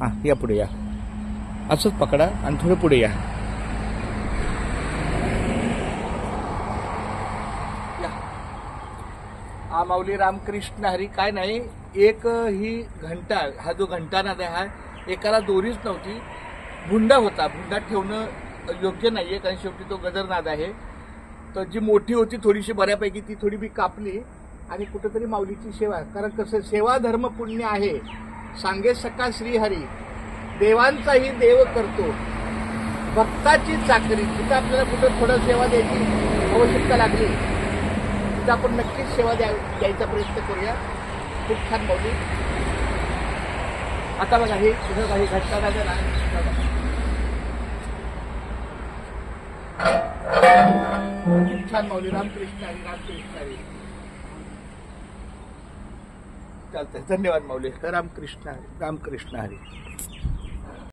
हां या पुढे या, असंच पकडा आणि थोडं पुढे या. हा माऊली रामकृष्ण हरी. काय नाही, एक ही घंटा, हा जो घंटानाद आहे हा एकाला दोरीच नव्हती, भुंडा होता. भुंडा ठेवणं योग्य नाहीये कारण शेवटी तो गजरनाद आहे. तर जी मोठी होती थोडीशी बऱ्यापैकी ती थोडी मी कापली आणि कुठेतरी माऊलीची सेवा, कारण कसं सेवा धर्म पुण्य आहे. सांगे सका श्रीहरी, देवांचाही देव करतो, भक्ताची चाकरी. तिथं आपल्याला कुठं थोडं सेवा द्यायची आवश्यकता लागली तिथं आपण नक्कीच सेवा द्यायचा प्रयत्न करूया. खूप छान माऊली. आता बघा हे तुझं काही घटना झालं ना, खूप छान माऊली. रामकृष्ण हरी, रामकृष्ण हरी. चालतंय, धन्यवाद माऊली. रामकृष्ण हरी, रामकृष्ण हरी.